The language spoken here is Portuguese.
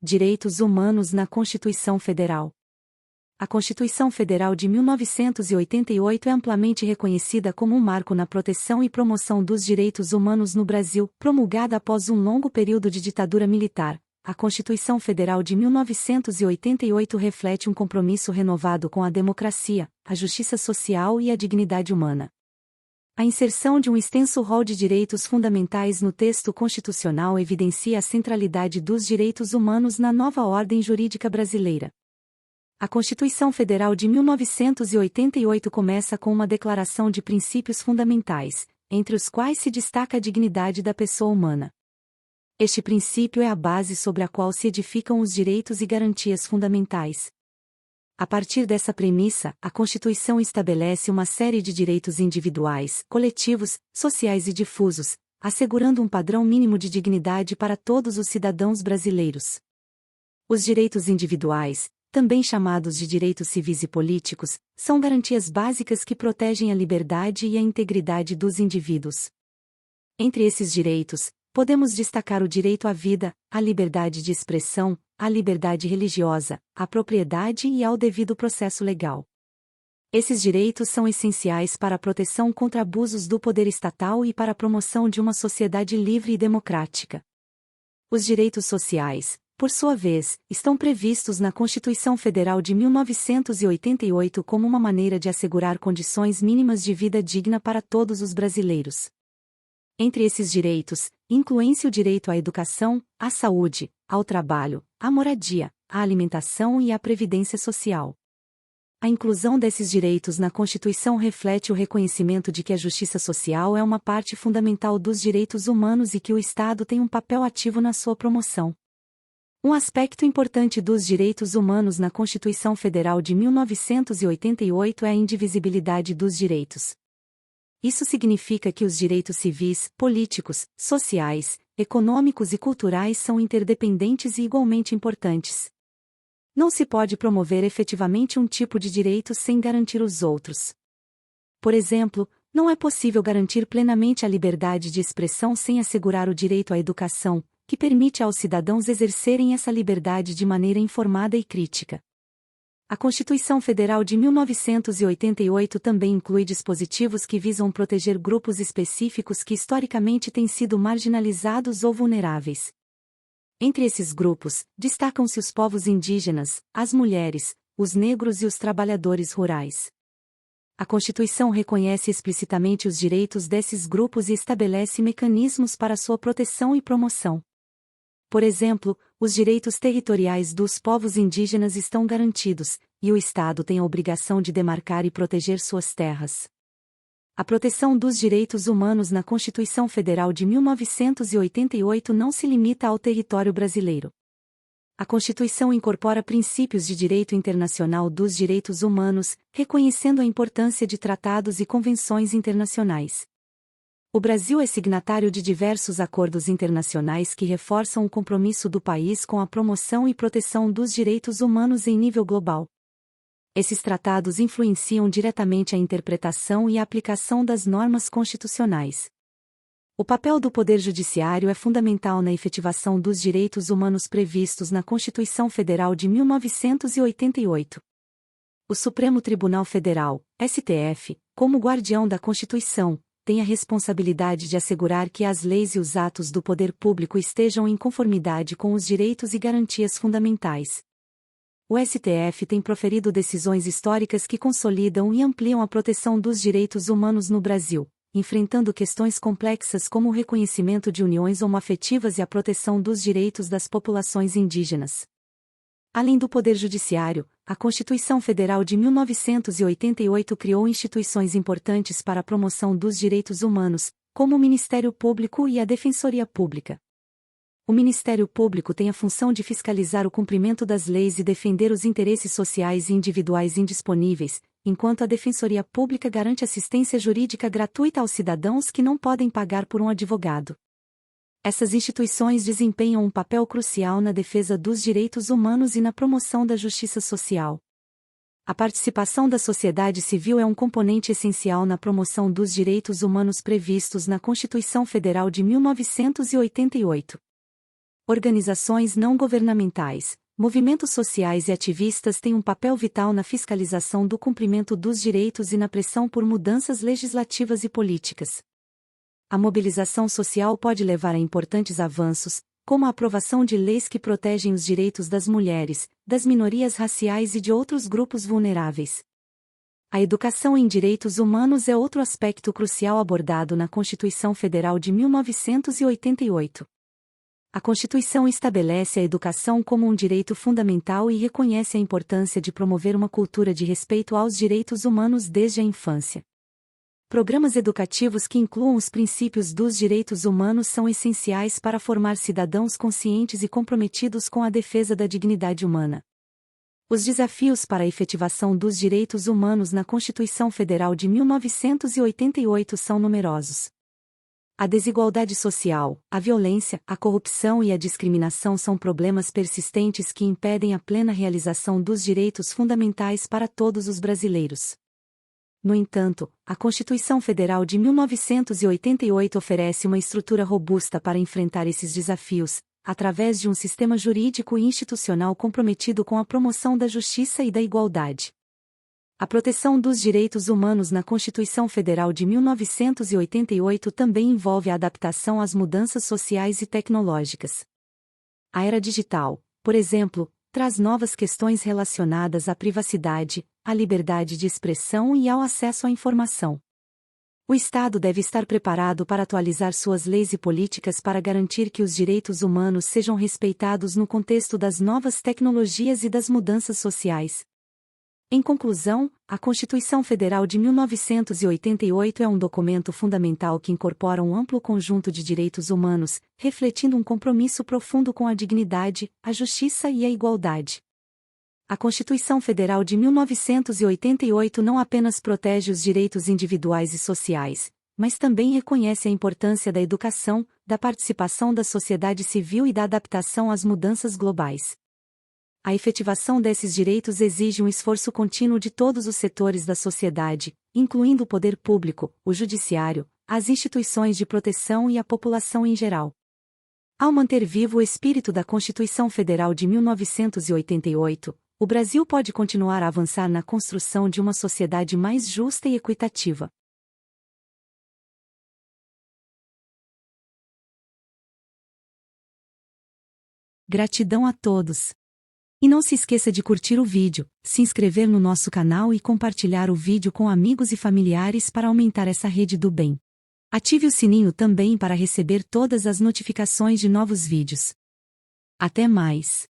Direitos Humanos na Constituição Federal. A Constituição Federal de 1988 é amplamente reconhecida como um marco na proteção e promoção dos direitos humanos no Brasil, promulgada após um longo período de ditadura militar. A Constituição Federal de 1988 reflete um compromisso renovado com a democracia, a justiça social e a dignidade humana. A inserção de um extenso rol de direitos fundamentais no texto constitucional evidencia a centralidade dos direitos humanos na nova ordem jurídica brasileira. A Constituição Federal de 1988 começa com uma declaração de princípios fundamentais, entre os quais se destaca a dignidade da pessoa humana. Este princípio é a base sobre a qual se edificam os direitos e garantias fundamentais. A partir dessa premissa, a Constituição estabelece uma série de direitos individuais, coletivos, sociais e difusos, assegurando um padrão mínimo de dignidade para todos os cidadãos brasileiros. Os direitos individuais, também chamados de direitos civis e políticos, são garantias básicas que protegem a liberdade e a integridade dos indivíduos. Entre esses direitos, podemos destacar o direito à vida, à liberdade de expressão, à liberdade religiosa, à propriedade e ao devido processo legal. Esses direitos são essenciais para a proteção contra abusos do poder estatal e para a promoção de uma sociedade livre e democrática. Os direitos sociais, por sua vez, estão previstos na Constituição Federal de 1988 como uma maneira de assegurar condições mínimas de vida digna para todos os brasileiros. Entre esses direitos, incluem-se o direito à educação, à saúde, ao trabalho, à moradia, à alimentação e à previdência social. A inclusão desses direitos na Constituição reflete o reconhecimento de que a justiça social é uma parte fundamental dos direitos humanos e que o Estado tem um papel ativo na sua promoção. Um aspecto importante dos direitos humanos na Constituição Federal de 1988 é a indivisibilidade dos direitos. Isso significa que os direitos civis, políticos, sociais, econômicos e culturais são interdependentes e igualmente importantes. Não se pode promover efetivamente um tipo de direito sem garantir os outros. Por exemplo, não é possível garantir plenamente a liberdade de expressão sem assegurar o direito à educação, que permite aos cidadãos exercerem essa liberdade de maneira informada e crítica. A Constituição Federal de 1988 também inclui dispositivos que visam proteger grupos específicos que historicamente têm sido marginalizados ou vulneráveis. Entre esses grupos, destacam-se os povos indígenas, as mulheres, os negros e os trabalhadores rurais. A Constituição reconhece explicitamente os direitos desses grupos e estabelece mecanismos para sua proteção e promoção. Por exemplo, os direitos territoriais dos povos indígenas estão garantidos, e o Estado tem a obrigação de demarcar e proteger suas terras. A proteção dos direitos humanos na Constituição Federal de 1988 não se limita ao território brasileiro. A Constituição incorpora princípios de direito internacional dos direitos humanos, reconhecendo a importância de tratados e convenções internacionais. O Brasil é signatário de diversos acordos internacionais que reforçam o compromisso do país com a promoção e proteção dos direitos humanos em nível global. Esses tratados influenciam diretamente a interpretação e a aplicação das normas constitucionais. O papel do Poder Judiciário é fundamental na efetivação dos direitos humanos previstos na Constituição Federal de 1988. O Supremo Tribunal Federal, STF, como guardião da Constituição, tem a responsabilidade de assegurar que as leis e os atos do poder público estejam em conformidade com os direitos e garantias fundamentais. O STF tem proferido decisões históricas que consolidam e ampliam a proteção dos direitos humanos no Brasil, enfrentando questões complexas como o reconhecimento de uniões homoafetivas e a proteção dos direitos das populações indígenas. Além do Poder Judiciário, a Constituição Federal de 1988 criou instituições importantes para a promoção dos direitos humanos, como o Ministério Público e a Defensoria Pública. O Ministério Público tem a função de fiscalizar o cumprimento das leis e defender os interesses sociais e individuais indisponíveis, enquanto a Defensoria Pública garante assistência jurídica gratuita aos cidadãos que não podem pagar por um advogado. Essas instituições desempenham um papel crucial na defesa dos direitos humanos e na promoção da justiça social. A participação da sociedade civil é um componente essencial na promoção dos direitos humanos previstos na Constituição Federal de 1988. Organizações não governamentais, movimentos sociais e ativistas têm um papel vital na fiscalização do cumprimento dos direitos e na pressão por mudanças legislativas e políticas. A mobilização social pode levar a importantes avanços, como a aprovação de leis que protegem os direitos das mulheres, das minorias raciais e de outros grupos vulneráveis. A educação em direitos humanos é outro aspecto crucial abordado na Constituição Federal de 1988. A Constituição estabelece a educação como um direito fundamental e reconhece a importância de promover uma cultura de respeito aos direitos humanos desde a infância. Programas educativos que incluam os princípios dos direitos humanos são essenciais para formar cidadãos conscientes e comprometidos com a defesa da dignidade humana. Os desafios para a efetivação dos direitos humanos na Constituição Federal de 1988 são numerosos. A desigualdade social, a violência, a corrupção e a discriminação são problemas persistentes que impedem a plena realização dos direitos fundamentais para todos os brasileiros. No entanto, a Constituição Federal de 1988 oferece uma estrutura robusta para enfrentar esses desafios, através de um sistema jurídico e institucional comprometido com a promoção da justiça e da igualdade. A proteção dos direitos humanos na Constituição Federal de 1988 também envolve a adaptação às mudanças sociais e tecnológicas. A era digital, por exemplo, traz novas questões relacionadas à privacidade, à liberdade de expressão e ao acesso à informação. O Estado deve estar preparado para atualizar suas leis e políticas para garantir que os direitos humanos sejam respeitados no contexto das novas tecnologias e das mudanças sociais. Em conclusão, a Constituição Federal de 1988 é um documento fundamental que incorpora um amplo conjunto de direitos humanos, refletindo um compromisso profundo com a dignidade, a justiça e a igualdade. A Constituição Federal de 1988 não apenas protege os direitos individuais e sociais, mas também reconhece a importância da educação, da participação da sociedade civil e da adaptação às mudanças globais. A efetivação desses direitos exige um esforço contínuo de todos os setores da sociedade, incluindo o poder público, o judiciário, as instituições de proteção e a população em geral. Ao manter vivo o espírito da Constituição Federal de 1988, o Brasil pode continuar a avançar na construção de uma sociedade mais justa e equitativa. Gratidão a todos! E não se esqueça de curtir o vídeo, se inscrever no nosso canal e compartilhar o vídeo com amigos e familiares para aumentar essa rede do bem. Ative o sininho também para receber todas as notificações de novos vídeos. Até mais!